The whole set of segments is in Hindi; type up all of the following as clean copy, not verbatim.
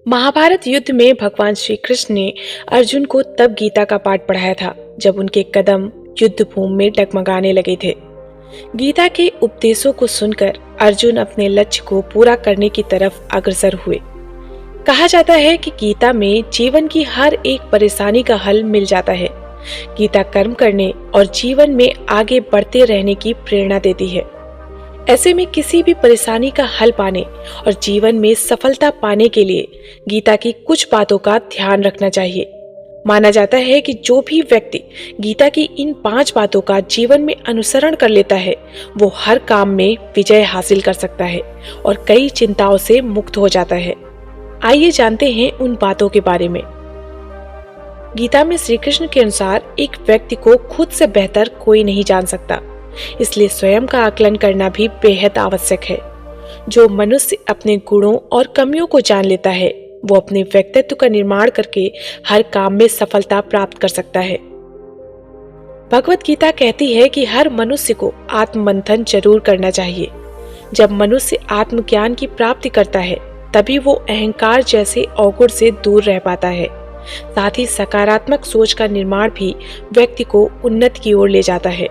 महाभारत युद्ध में भगवान श्री कृष्ण ने अर्जुन को तब गीता का पाठ पढ़ाया था जब उनके कदम युद्ध भूमि में डगमगाने लगे थे। गीता के उपदेशों को सुनकर अर्जुन अपने लक्ष्य को पूरा करने की तरफ अग्रसर हुए। कहा जाता है कि गीता में जीवन की हर एक परेशानी का हल मिल जाता है। गीता कर्म करने और जीवन में आगे बढ़ते रहने की प्रेरणा देती है। ऐसे में किसी भी परेशानी का हल पाने और जीवन में सफलता पाने के लिए गीता की कुछ बातों का ध्यान रखना चाहिए। माना जाता है कि जो भी व्यक्ति गीता की इन 5 बातों का जीवन में अनुसरण कर लेता है वो हर काम में विजय हासिल कर सकता है और कई चिंताओं से मुक्त हो जाता है। आइए जानते हैं उन बातों के बारे में। गीता में श्री कृष्ण के अनुसार एक व्यक्ति को खुद से बेहतर कोई नहीं जान सकता, इसलिए स्वयं का आकलन करना भी बेहद आवश्यक है। जो मनुष्य अपने गुणों और कमियों को जान लेता है वो अपने व्यक्तित्व का निर्माण करके हर काम में सफलता प्राप्त कर सकता है। भगवत गीता कहती है कि हर मनुष्य को आत्ममंथन जरूर करना चाहिए। जब मनुष्य आत्मज्ञान की प्राप्ति करता है तभी वो अहंकार जैसे अवगुण से दूर रह पाता है। साथ ही सकारात्मक सोच का निर्माण भी व्यक्ति को उन्नति की ओर ले जाता है।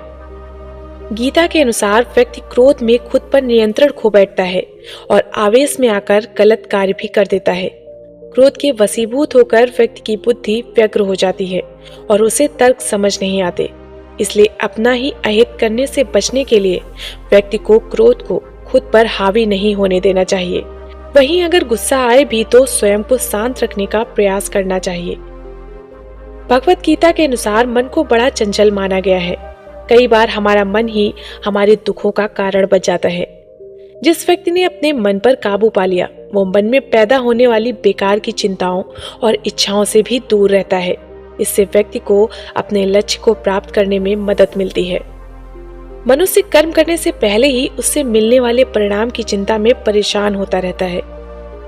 गीता के अनुसार व्यक्ति क्रोध में खुद पर नियंत्रण खो बैठता है और आवेश में आकर गलत कार्य भी कर देता है। क्रोध के वशीभूत होकर व्यक्ति की बुद्धि व्यग्र हो जाती है और उसे तर्क समझ नहीं आते। इसलिए अपना ही अहित करने से बचने के लिए व्यक्ति को क्रोध को खुद पर हावी नहीं होने देना चाहिए। वहीं अगर गुस्सा आए भी तो स्वयं को शांत रखने का प्रयास करना चाहिए। भगवत गीता के अनुसार मन को बड़ा चंचल माना गया है। कई बार हमारा मन ही हमारे दुखों का कारण बन जाता है। जिस व्यक्ति ने अपने मन पर काबू पा लिया वो मन में पैदा होने वाली बेकार की चिंताओं और इच्छाओं से भी दूर रहता है। इससे व्यक्ति को अपने लक्ष्य को प्राप्त करने में मदद मिलती है। मनुष्य कर्म करने से पहले ही उससे मिलने वाले परिणाम की चिंता में परेशान होता रहता है।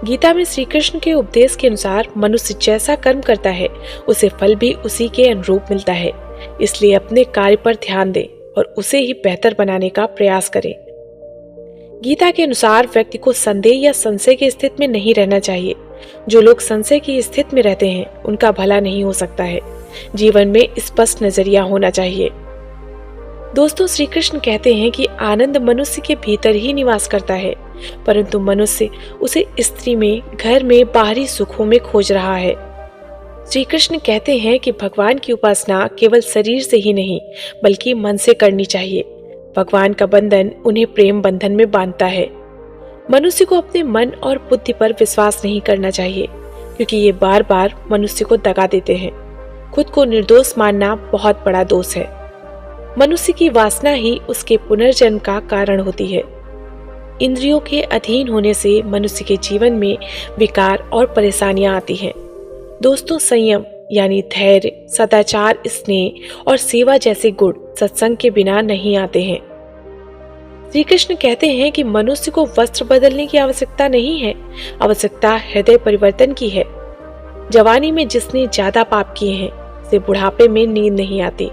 गीता में श्री कृष्ण के उपदेश के अनुसार मनुष्य जैसा कर्म करता है उसे फल भी उसी के अनुरूप मिलता है। इसलिए अपने कार्य पर ध्यान दें और उसे ही बेहतर बनाने का प्रयास करें। गीता के अनुसार व्यक्ति को संदेह या संशय की स्थिति में नहीं रहना चाहिए। जो लोग संशय की स्थिति में रहते हैं उनका भला नहीं हो सकता है। जीवन में स्पष्ट नजरिया होना चाहिए। दोस्तों, श्री कृष्ण कहते हैं कि आनंद मनुष्य के भीतर ही निवास करता है, परंतु मनुष्य उसे स्त्री में, घर में, बाहरी सुखों में खोज रहा है। श्री कृष्ण कहते हैं कि भगवान की उपासना केवल शरीर से ही नहीं बल्कि मन से करनी चाहिए। भगवान का बंधन उन्हें प्रेम बंधन में बांधता है। मनुष्य को अपने मन और बुद्धि पर विश्वास नहीं करना चाहिए क्योंकि ये बार बार मनुष्य को दगा देते हैं। खुद को निर्दोष मानना बहुत बड़ा दोष है। मनुष्य की वासना ही उसके पुनर्जन्म का कारण होती है। इंद्रियों के अधीन होने से मनुष्य के जीवन में विकार और परेशानियां आती हैं। दोस्तों, संयम यानी धैर्य, सदाचार, स्नेह और सेवा जैसे गुण सत्संग के बिना नहीं आते हैं। श्री कृष्ण कहते हैं कि मनुष्य को वस्त्र बदलने की आवश्यकता नहीं है, आवश्यकता हृदय परिवर्तन की है। जवानी में जिसने ज्यादा पाप किए हैं उसे बुढ़ापे में नींद नहीं आती।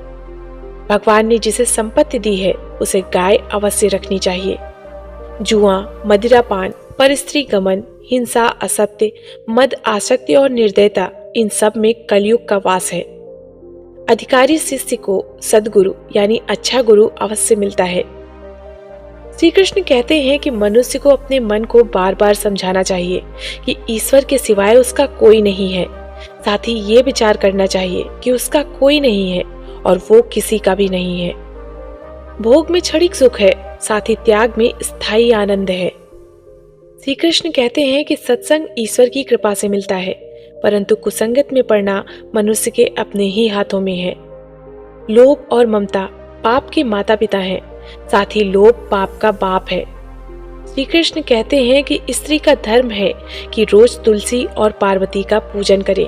भगवान ने जिसे संपत्ति दी है उसे गाय अवश्य रखनी चाहिए। जुआ, मदिरापान, परस्त्री गमन, हिंसा, असत्य, मद, आसक्ति और निर्दयता, इन सब में कलयुग का वास है। अधिकारी शिष्य को सद्गुरु यानी अच्छा गुरु अवश्य मिलता है। श्री कृष्ण कहते हैं कि मनुष्य को अपने मन को बार बार समझाना चाहिए कि ईश्वर के सिवाय उसका कोई नहीं है। साथ ही ये विचार करना चाहिए कि उसका कोई नहीं है और वो किसी का भी नहीं है। भोग में क्षणिक सुख है, साथ ही त्याग में स्थायी आनंद है। श्री कृष्ण कहते हैं कि सत्संग ईश्वर की कृपा से मिलता है, परंतु कुसंगत में पड़ना मनुष्य के अपने ही हाथों में है। लोभ और ममता पाप के माता पिता हैं, साथ ही लोभ पाप का बाप है। श्री कृष्ण कहते हैं कि स्त्री का धर्म है कि रोज तुलसी और पार्वती का पूजन करे।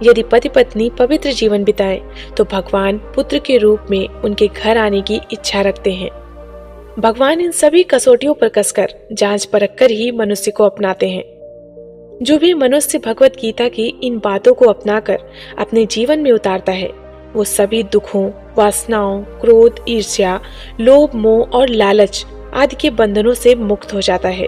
यदि पति पत्नी पवित्र जीवन बिताए तो भगवान पुत्र के रूप में उनके घर आने की इच्छा रखते हैं। भगवान इन सभी कसौटियों पर कसकर जांच परख कर ही मनुष्य को अपनाते हैं। जो भी मनुष्य भगवत गीता की इन बातों को अपनाकर अपने जीवन में उतारता है वो सभी दुखों, वासनाओं, क्रोध, ईर्ष्या, लोभ, मोह और लालच आदि के बंधनों से मुक्त हो जाता है।